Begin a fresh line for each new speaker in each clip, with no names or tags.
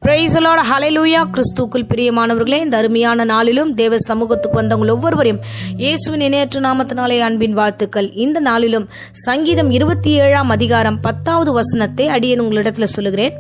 Praise the Lord, ஹல்லேலூயா. கிறிஸ்துவுக்குள் பிரியமானவர்களே, இந்த அருமையான நாளிலும் தேவ சமூகத்துக்கு வந்தவங்க ஒவ்வொருவரையும் இயேசுவின் இணையற்ற நாமத்தினாலே அன்பின் வாழ்த்துக்கள். இந்த நாளிலும் சங்கீதம் 27 அதிகாரம் 10வது வசனத்தை அடியேன் உங்களிடத்துல சொல்லுகிறேன்.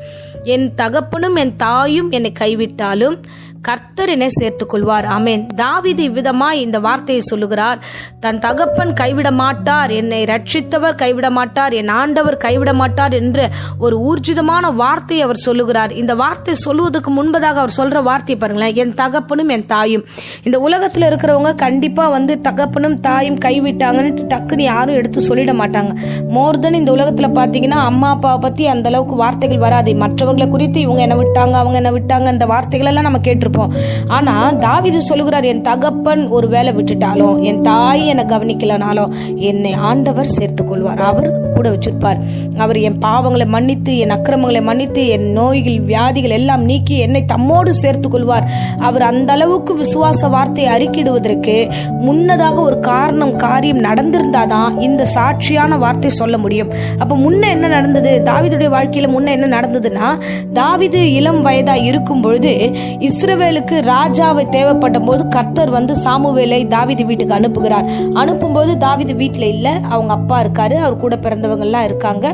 என் தகப்பனும் என் தாயும் என்னை கைவிட்டாலும் கர்த்தர் என்னை சேர்த்துக் கொள்வார். ஆமென். தாவீது இவ்விதமாய் இந்த வார்த்தையை சொல்லுகிறார். தன் தகப்பன் கைவிட மாட்டார், என்னை ரட்சித்தவர் கைவிட மாட்டார், என் ஆண்டவர் கைவிட மாட்டார் என்று ஒரு ஊர்ஜிதமான வார்த்தையை அவர் சொல்லுகிறார். இந்த வார்த்தை சொல்லுவதற்கு முன்பதாக அவர் சொல்ற வார்த்தையை பாருங்களேன், என் தகப்பனும் என் தாயும். இந்த உலகத்துல இருக்கிறவங்க கண்டிப்பா தகப்பனும் தாயும் கைவிட்டாங்கன்னு டக்குன்னு யாரும் எடுத்து சொல்லிட மாட்டாங்க. மோர் தென் இந்த உலகத்துல பாத்தீங்கன்னா அம்மா அப்பாவை பத்தி அந்த அளவுக்கு வார்த்தைகள் வராது. மற்றவர்களை குறித்து இவங்க என்ன விட்டாங்க, அவங்க என்ன விட்டாங்க என்ற வார்த்தைகள் எல்லாம் நம்ம கேட்டிருப்போம். ஆனா தாவீது சொல்லுகிறார், என் தகப்பன் ஒரு வேலை விட்டுட்டாலும், என் தாய் என்னை கவனிக்கலனாலும் என்னை ஆண்டவர் சேர்த்துக் கொள்வார், அவர் கூட வச்சிருப்பார். அவர் என் பாவங்களை மன்னித்து, என் அக்கிரமங்களை மன்னித்து, என் நோய்கள் வியாதிகள் எல்லாம் நீக்கி என்னை தம்மோடு சேர்த்துக் கொள்வார். அவர் அந்த அளவுக்கு விசுவாச வார்த்தையை அறிக்கிடுவதற்கு முன்னதாக ஒரு காரியம் நடந்திருந்தாதான் இந்த சாட்சியான வார்த்தை சொல்ல முடியும். அப்ப முன்ன என்ன நடந்தது? தாவீதுடைய வாழ்க்கையில முன்ன என்ன நடந்ததுன்னா, தாவீது இளம் வயதா இருக்கும் பொழுது இஸ்ரவேலுக்கு ராஜாவை தேவைப்பட்ட போது கர்த்தர் சாமுவேலை தாவீது வீட்டுக்கு அனுப்புகிறார். அனுப்பும்போது தாவீது வீட்டுல இல்ல, அவங்க அப்பா இருக்காரு, அவர் கூட பிறந்தவங்க எல்லாம் இருக்காங்க.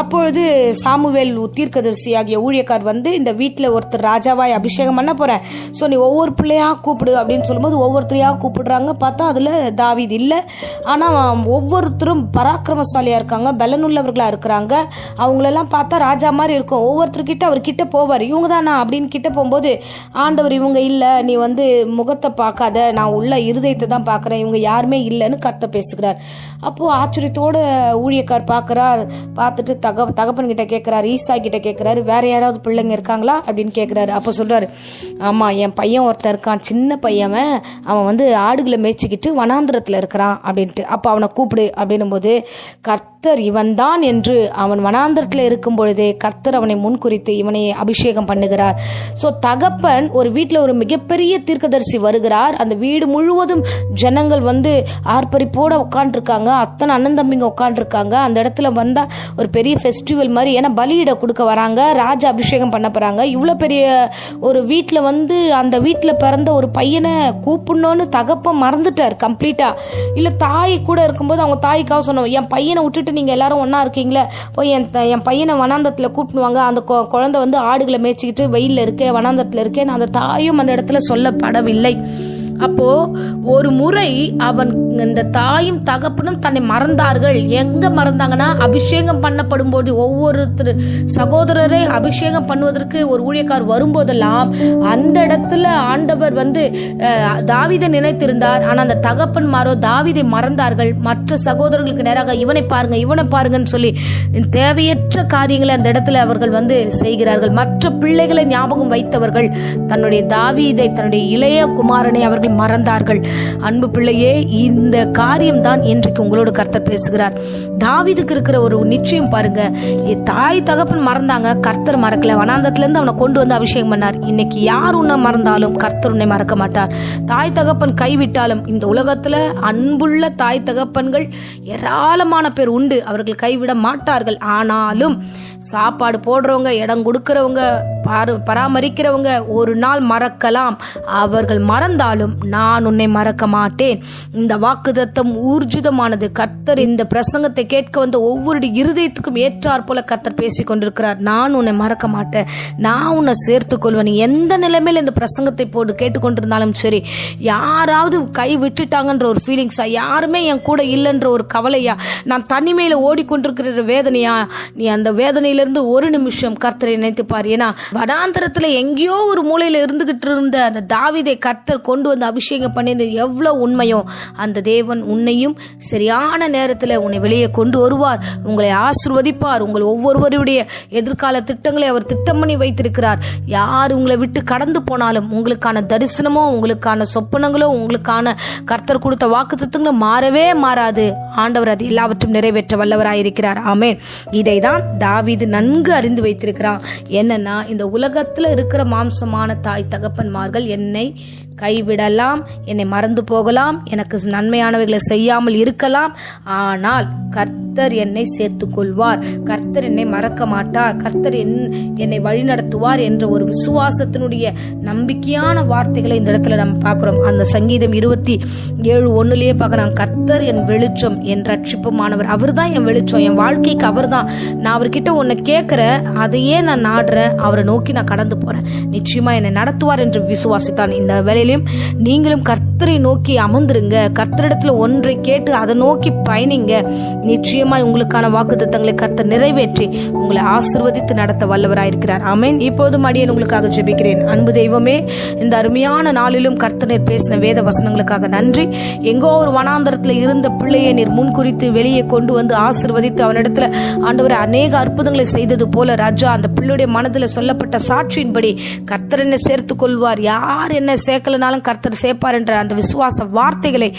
அப்பொழுது சாமுவேல் தீர்க்கதரிசி ஆகிய ஊழியக்கார் இந்த வீட்டுல ஒருத்தர் ராஜாவாய் அபிஷேகம் பண்ண போறேன், சோ நீ ஒவ்வொரு பிள்ளையா கூப்பிடு அப்படின்னு சொல்லும்போது ஒவ்வொருத்தரையா கூப்பிடுறாங்க. பார்த்தா அதுல தாவீது இல்ல. ஆனா ஒவ்வொருத்தரும் பராக்கிரமசாலியா இருக்காங்க, பலனுள்ளவர்களா இருக்கிறாங்க. அவங்களெல்லாம் பார்த்தா ராஜா மாதிரி இருக்கும். ஒவ்வொருத்தர்கிட்ட அவர் கிட்ட போவார், இவங்க தானா அப்படின்னு கிட்ட போகும்போது ஆண்டவர் இவங்க இல்ல, நீ முகத்தை பார்க்காத, நான் உள்ள இருதயத்தை தான் பார்க்கிறேன், இவங்க யாருமே இல்லைன்னு கர்த்தர் பேசுகிறார். அப்போ ஆச்சரியத்தோட ஊழியக்கார் பார்க்கிறார். பார்த்துட்டு தகப்பன் கிட்ட கேட்கிறாரு, ஈசா கிட்ட கேட்கிறாரு, வேற யாராவது பிள்ளைங்க இருக்காங்களா அப்படின்னு கேட்கிறாரு. அப்போ சொல்றாரு, ஆமா என் பையன் ஒருத்தன் இருக்கான், சின்ன பையன், அவன் ஆடுகளை மேய்ச்சிக்கிட்டு வனாந்திரத்துல இருக்கிறான் அப்படின்ட்டு. அப்ப அவனை கூப்பிடு அப்படின்னும் போது கர்த்தர் இவன் தான் என்று அவன் வனாந்திரத்துல இருக்கும் பொழுதே கர்த்தர் அவனை முன்குறித்து இவனை அபிஷேகம் பண்ணுகிறார். சோ தகப்பன் ஒரு வீட்டுல ஒரு மிகப்பெரிய தீர்க்கதரிசி வருகிறார். அந்த வீடு முழுவதும் ஜனங்கள் ஆர்ப்பரிப்போட உட்காந்துருக்காங்க, அத்தனை அண்ணன் தம்பிங்க உட்காந்துருக்காங்க. அந்த இடத்துல வந்தா ஒரு பெரிய ஃபெஸ்டிவல் மாதிரி, ஏன்னா பலியிட கொடுக்க வராங்க, ராஜா அபிஷேகம் பண்ண போறாங்க. இவ்வளவு பெரிய ஒரு வீட்டுல அந்த வீட்டுல பிறந்த ஒரு பையனை கூப்பிடணும்னு தகப்பன் மறந்துட்டார் கம்ப்ளீட்டா. இல்ல தாய் கூட இருக்கும்போது அவங்க தாய்க்காக சொன்னோம், என் பையனை விட்டுட்டு நீங்க எல்லாரும் ஒன்னா இருக்கீங்களே, போய் என் பையனை வனாந்தத்துல கூப்பிடுவாங்க, அந்த குழந்தை ஆடுகளை மேய்ச்சிக்கிட்டு வெயில்ல இருக்கே, வனாந்தத்துல இருக்கேன்னு அந்த தாயும் அந்த இடத்துல சொல்லப்படவில்லை. அப்போ ஒரு முறை இந்த தாயும் தகப்பனும் தன்னை மறந்தார்கள். எங்க மறந்தாங்கன்னா, அபிஷேகம் பண்ணப்படும் போது ஒவ்வொருத்தர் சகோதரரை அபிஷேகம் பண்ணுவதற்கு ஒரு ஊழியக்கார் வரும்போதெல்லாம் அந்த இடத்துல ஆண்டவர் தாவீதை நினைத்திருந்தார். ஆனா அந்த தகப்பன்மாரோ தாவீதை மறந்தார்கள். மற்ற சகோதரர்களுக்கு நேராக இவனை பாருங்க இவனை பாருங்கன்னு சொல்லி தேவையற்ற காரியங்களை அந்த இடத்துல அவர்கள் செய்கிறார்கள். மற்ற பிள்ளைகளை ஞாபகம் வைத்தவர்கள் தன்னுடைய தாவீதை, தன்னுடைய இளைய குமாரனை அவர்கள் மறந்தார்கள். அன்பு பிள்ளையே, இந்த காரியம் தான் இன்றைக்கு உங்களோட கர்த்தர் பேசுகிறார். தாவீதுக்கு இருக்கிற ஒரு நிச்சயம் பாருங்க, தாய் தகப்பன் மறந்தாங்க, கர்த்தர் மறக்கல. வனாந்தத்துல இருந்து அவனை கொண்டு அபிஷேகம் பண்ணார். இன்னைக்கு யார் உன்னை மறந்தாலும் கர்த்தர் உன்னை மறக்க மாட்டார். தாய் தகப்பன் கைவிட்டாலும் இந்த உலகத்துல அன்புள்ள தாய் தகப்பன்கள் ஏராளமான பேர் உண்டு, அவர்கள் கைவிட மாட்டார்கள். ஆனாலும் சாப்பாடு போடுறவங்க, இடம் கொடுக்கிறவங்க, பராமரிக்கிறவங்க ஒரு நாள் மறக்கலாம். அவர்கள் மறந்தாலும் நான் உன்னை மறக்க மாட்டேன். இந்த வாக்குத்தத்தம் ஊர்ஜிதமானது. கர்த்தர் இந்த பிரசங்கத்தை கேட்க வந்த ஒவ்வொரு இருதயத்துக்கும் ஏற்றார் போல கர்த்தர் பேசிக் கொண்டிருக்கிறார். நான் உன்னை மறக்க மாட்டேன், நான் உன்னை சேர்த்துக் கொள்வேன். எந்த நிலைமையில இந்த பிரசங்கத்தை போட்டு கேட்டுக்கொண்டிருந்தாலும் சரி, யாராவது கை விட்டுட்டாங்கன்ற ஒரு ஃபீலிங்ஸா, யாருமே என் கூட இல்லைன்ற ஒரு கவலையா, நான் தனிமையில ஓடிக்கொண்டிருக்கிற வேதனையா, நீ அந்த வேதனையிலிருந்து ஒரு நிமிஷம் கர்த்தரை நினைத்து பாரு. ஏன்னா வனாந்தரத்துல எங்கேயோ ஒரு மூலையில இருந்துகிட்டு இருந்த அந்த தாவீதை கர்த்தர் கொண்டு அபிஷேகம் பண்ணியது எவ்வளவு உண்மையோ, அந்த தேவன் உன்னையும் சரியான நேரத்தில் உன்னை வெளியே கொண்டு வருவார், உங்களை ஆசீர்வதிப்பார். உங்கள் ஒவ்வொருவருடைய எதிர்கால திட்டங்களை அவர் திட்டம் பண்ணி வைத்திருக்கிறார். யார் உங்களை விட்டு கடந்து போனாலும் உங்களுக்கான தரிசனமோ, உங்களுக்கான சொப்பனங்களோ, உங்களுக்கான கர்த்தர் கொடுத்த வாக்குத்தத்தங்களோ மாறவே மாறாது. ஆண்டவர் அது எல்லாவற்றும் நிறைவேற்ற வல்லவராயிருக்கிறார். ஆமென். இதை தான் தாவீது நன்கு அறிந்து வைத்திருக்கிறான். என்னன்னா, இந்த உலகத்துல இருக்கிற மாம்சமான தாய் தகப்பன்மார்கள் என்னை கைவிடலாம், என்னை மறந்து போகலாம், எனக்கு நன்மையானவைகளை செய்யாமல் இருக்கலாம். ஆனால் கர்த்தர் என்னை சேர்த்துக் கொள்வார், கர்த்தர் என்னை மறக்க மாட்டார், கர்த்தர் என்னை வழிநடத்துவார் என்ற ஒரு விசுவாசத்தினுடைய நம்பிக்கையான வார்த்தைகளை இந்த இடத்துல நம்ம பார்க்கிறோம். அந்த சங்கீதம் 27:1 பார்க்கிறோம். கர்த்தர் என் வெளிச்சம், என் ரட்சிப்புமானவர். அவர் தான் என் வெளிச்சம், என் வாழ்க்கைக்கு அவர் தான். நான் அவர்கிட்ட ஒன்னு கேட்கிறேன், அதையே நான் நாடுறேன், அவரை நோக்கி நான் கடந்து போறேன், நிச்சயமா என்னை நடத்துவார் என்று விசுவாசித்தான். இந்த வேளையிலும் நீங்களும் கர்த்தரை நோக்கி அமர்ந்துருங்க, கர்த்தரிடத்துல ஒன்றை கேட்டு அதை நோக்கி பயணிங்க. நிச்சயமா உங்களுக்கான வாக்குத்தத்தங்களை கர்த்தர் நிறைவேற்றி உங்களை ஆசீர்வதித்து நடத்த வல்லவராயிருக்கிறார். ஆமென். இப்போதும் அடியேன் உங்களுக்காக ஜெபிக்கிறேன். அன்பு தெய்வமே, இந்த அருமையான நாளிலும் கர்த்தர் பேசின வேத வசனங்களுக்காக நன்றி. எங்கோ ஒரு வனாந்தரத்துல இருந்த பிள்ளையை நீர் முன்குறித்து வெளியே கொண்டு வந்து ஆசீர்வதித்து அவனிடத்துல ஆண்டவரே அநேக அற்புதங்களை செய்தது போல ராஜா, அந்த பிள்ளையுடைய மனதில் சொல்லப்பட்ட சாட்சியின்படி கர்த்தர் என்ன சேர்த்துக் கொள்வார், யார் என்ன சேர்க்கலனாலும் கர்த்தர் சேர்ப்பார் என்ற அந்த விசுவாச வார்த்தைகளை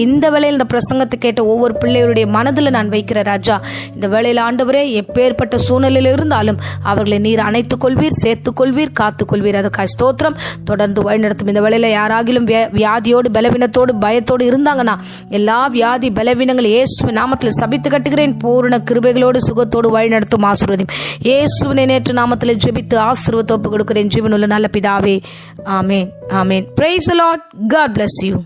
இந்த வேளையில் இந்த பிரசங்கத்தை கேட்ட ஒவ்வொரு பிள்ளைகளுடைய மனதில் நான் வைக்கிற ராஜா. இந்த வேளையில் ஆண்டவரே எப்பேற்பட்ட சூழ்நிலையில் இருந்தாலும் அவர்களை நீர் அணைத்துக் கொள்வீர், சேர்த்துக் கொள்வீர், காத்துக் கொள்வீர். அதற்காக ஸ்தோத்திரம். தொடர்ந்து வழிநடத்தும். இந்த வேளையில யாராகிலும் வியாதியோடு பலவீனத்தோடு பயத்தோடு இருந்தாங்கன்னா எல்லா வியாதி பலவீனங்கள் இயேசுவின் நாமத்தில் சபித்து கட்டுகிறேன். பூரண கிருபைகளோடு சுகத்தோடு வழிநடத்தும் ஆசீர்வதியும். இயேசுவின் நேற்று நாமத்தில் ஜெபித்து ஆசீர்வாதத்தை ஒப்புக் கொடுக்கிறேன் ஜீவனுள்ள நல்ல பிதாவே. ஆமென். ஆமென். Praise the Lord. God bless you.